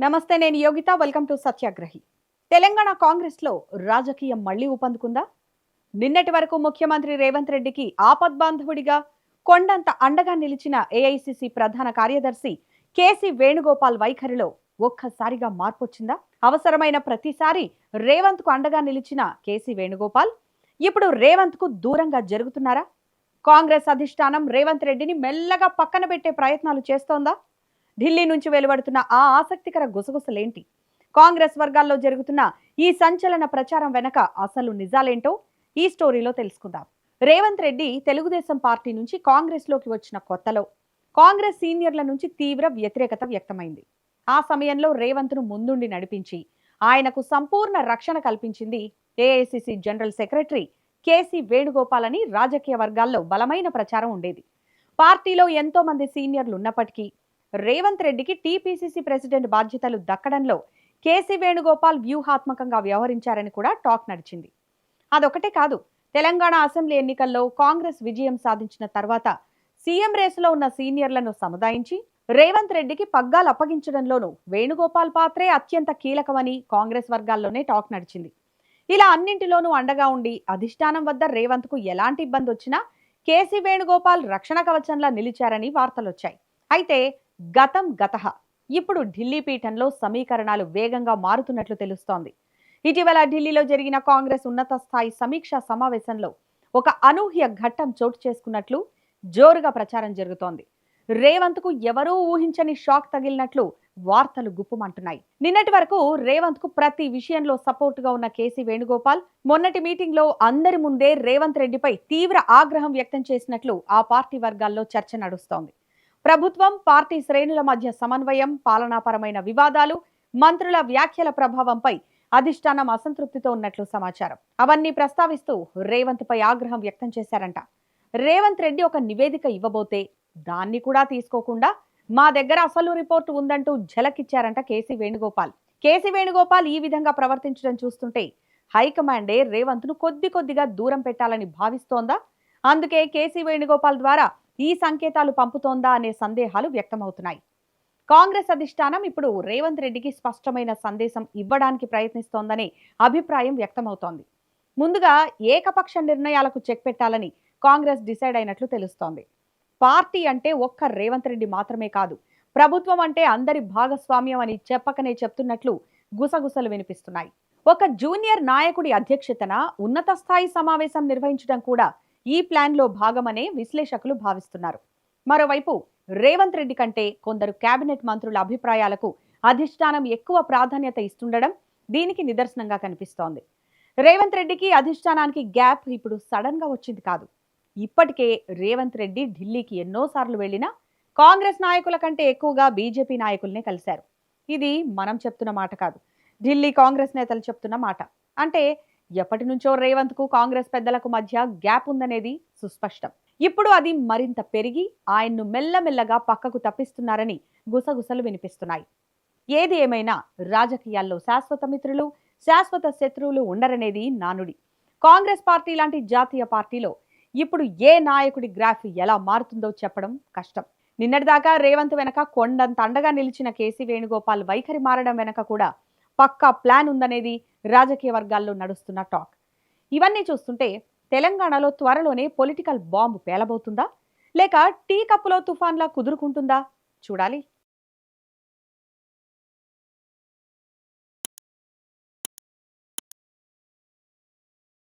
నమస్తే, నేను Yogita. Welcome to సత్యాగ్రహి. Telangana Congress లో రాజకీయం మళ్లీ ఊపందుకుందా? నిన్నటి వరకు ముఖ్యమంత్రి రేవంత్ రెడ్డికి ఆపద్బాంధవుడిగా కొండంత అండగా నిలిచిన ఏఐసిసి ప్రధాన కార్యదర్శి కేసీ వేణుగోపాల్ వైఖరిలో ఒక్కసారిగా మార్పొచ్చిందా? అవసరమైన ప్రతిసారి రేవంత్ కు అండగా నిలిచిన కేసీ వేణుగోపాల్ ఇప్పుడు రేవంత్ కు దూరంగా జరుగుతున్నారా? కాంగ్రెస్ అధిష్టానం రేవంత్ రెడ్డిని మెల్లగా పక్కన పెట్టే ప్రయత్నాలు చేస్తోందా? ఢిల్లీ నుంచి వెలువడుతున్న ఆ ఆసక్తికర గుసగుసలేంటి? కాంగ్రెస్ వర్గాల్లో జరుగుతున్న ఈ సంచలన ప్రచారం వెనక అసలు నిజాలేంటో ఈ స్టోరీలో తెలుసుకుందాం. రేవంత్ రెడ్డి తెలుగుదేశం పార్టీ నుంచి కాంగ్రెస్ లోకి వచ్చిన కొత్తలో కాంగ్రెస్ సీనియర్ల నుంచి తీవ్ర వ్యతిరేకత వ్యక్తమైంది. ఆ సమయంలో రేవంత్ ను ముందుండి నడిపించి ఆయనకు సంపూర్ణ రక్షణ కల్పించింది AICC general secretary KC Venugopal అని రాజకీయ వర్గాల్లో బలమైన ప్రచారం ఉండేది. పార్టీలో ఎంతో మంది సీనియర్లు ఉన్నప్పటికీ రేవంత్ రెడ్డికి టీపీసీసీ ప్రెసిడెంట్ బాధ్యతలు దక్కడంలో కేసీ వేణుగోపాల్ వ్యూహాత్మకంగా వ్యవహరించారని కూడా టాక్ నడిచింది. అదొకటే కాదు, తెలంగాణ అసెంబ్లీ ఎన్నికల్లో కాంగ్రెస్ విజయం సాధించిన తర్వాత సీఎం రేసులో ఉన్న సీనియర్లను సముదాయించి రేవంత్ రెడ్డికి పగ్గాలు అప్పగించడంలోనూ వేణుగోపాల్ పాత్రే అత్యంత కీలకమని కాంగ్రెస్ వర్గాల్లోనే టాక్ నడిచింది. ఇలా అన్నింటిలోనూ అండగా ఉండి అధిష్టానం వద్ద రేవంత్ కు ఎలాంటి ఇబ్బంది వచ్చినా కేసీ వేణుగోపాల్ రక్షణ కవచంలా నిలిచారని వార్తలొచ్చాయి. అయితే గతం గతః ఇప్పుడు ఢిల్లీ పీఠంలో సమీకరణాలు వేగంగా మారుతున్నట్లు తెలుస్తోంది. ఇటీవల ఢిల్లీలో జరిగిన కాంగ్రెస్ ఉన్నత స్థాయి సమీక్షా సమావేశంలో ఒక అనూహ్య ఘట్టం చోటు చేసుకున్నట్లు జోరుగా ప్రచారం జరుగుతోంది. రేవంత్ కు ఎవరూ ఊహించని షాక్ తగిలినట్లు వార్తలు గుప్పుమంటున్నాయి. నిన్నటి వరకు రేవంత్ కు ప్రతి విషయంలో సపోర్ట్ గా ఉన్న కేసీ వేణుగోపాల్ మొన్నటి మీటింగ్ లో అందరి ముందే రేవంత్ రెడ్డిపై తీవ్ర ఆగ్రహం వ్యక్తం చేసినట్లు ఆ పార్టీ వర్గాల్లో చర్చ నడుస్తోంది. ప్రభుత్వం, పార్టీ శ్రేణుల మధ్య సమన్వయం, పాలనాపరమైన వివాదాలు, మంత్రుల వ్యాఖ్యల ప్రభావంపై అధిష్టానం అసంతృప్తితో ఉన్నట్లు సమాచారం. అవన్నీ ప్రస్తావిస్తూ రేవంత్ పై ఆగ్రహం వ్యక్తం చేశారంట. రేవంత్ రెడ్డి ఒక నివేదిక ఇవ్వబోతే దాన్ని కూడా తీసుకోకుండా మా దగ్గర అసలు రిపోర్టు ఉందంటూ ఝలకిచ్చారంట కేసీ వేణుగోపాల్. కేసీ వేణుగోపాల్ ఈ విధంగా ప్రవర్తించడం చూస్తుంటే హైకమాండే రేవంత్ ను కొద్దిగా దూరం పెట్టాలని భావిస్తోందా? అందుకే కేసీ వేణుగోపాల్ ద్వారా ఈ సంకేతాలు పంపుతోందా అనే సందేహాలు వ్యక్తమవుతున్నాయి. కాంగ్రెస్ అధిష్టానం ఇప్పుడు రేవంత్ రెడ్డికి స్పష్టమైన సందేశం ఇవ్వడానికి ప్రయత్నిస్తోందనే అభిప్రాయం వ్యక్తమవుతోంది. ముందుగా ఏకపక్ష నిర్ణయాలకు చెక్ పెట్టాలని కాంగ్రెస్ డిసైడ్ అయినట్లు తెలుస్తోంది. పార్టీ అంటే ఒక్క రేవంత్ రెడ్డి మాత్రమే కాదు, ప్రభుత్వం అంటే అందరి భాగస్వామ్యం అని చెప్పకనే చెప్తున్నట్లు గుసగుసలు వినిపిస్తున్నాయి. ఒక జూనియర్ నాయకుడి అధ్యక్షతన ఉన్నత స్థాయి సమావేశం నిర్వహించడం కూడా ఈ ప్లాన్ లో భాగమనే విశ్లేషకులు భావిస్తున్నారు. మరోవైపు రేవంత్ రెడ్డి కంటే కొందరు కేబినెట్ మంత్రుల అభిప్రాయాలకు అధిష్టానం ఎక్కువ ప్రాధాన్యత ఇస్తుండడం దీనికి నిదర్శనంగా కనిపిస్తోంది. రేవంత్ రెడ్డికి అధిష్టానానికి గ్యాప్ ఇప్పుడు సడన్ గా వచ్చింది కాదు. ఇప్పటికే రేవంత్ రెడ్డి ఢిల్లీకి ఎన్నోసార్లు వెళ్లినా కాంగ్రెస్ నాయకుల కంటే ఎక్కువగా బీజేపీ నాయకుల్నే కలిశారు. ఇది మనం చెప్తున్న మాట కాదు, ఢిల్లీ కాంగ్రెస్ నేతలు చెప్తున్న మాట. అంటే ఎప్పటి నుంచో రేవంత్ కు కాంగ్రెస్ పెద్దలకు మధ్య గ్యాప్ ఉందనేది సుస్పష్టం. ఇప్పుడు అది మరింత పెరిగి ఆయన్ను మెల్లమెల్లగా పక్కకు తప్పిస్తున్నారని గుసగుసలు వినిపిస్తున్నాయి. ఏది ఏమైనా రాజకీయాల్లో శాశ్వత మిత్రులు, శాశ్వత శత్రువులు ఉండరనేది నానుడి. కాంగ్రెస్ పార్టీ లాంటి జాతీయ పార్టీలో ఇప్పుడు ఏ నాయకుడి గ్రాఫ్ ఎలా మారుతుందో చెప్పడం కష్టం. నిన్నటిదాకా రేవంత్ వెనక కొండంత అండగా నిలిచిన కేసీ వేణుగోపాల్ వైఖరి మారడం వెనక కూడా పక్కా ప్లాన్ ఉందనేది రాజకీయ వర్గాల్లో నడుస్తున్న టాక్. ఇవన్నీ చూస్తుంటే తెలంగాణలో త్వరలోనే పొలిటికల్ బాంబు పేలబోతుందా, లేక టీ కప్పులో తుఫాన్లా కుదురుకుంటుందా? చూడాలి.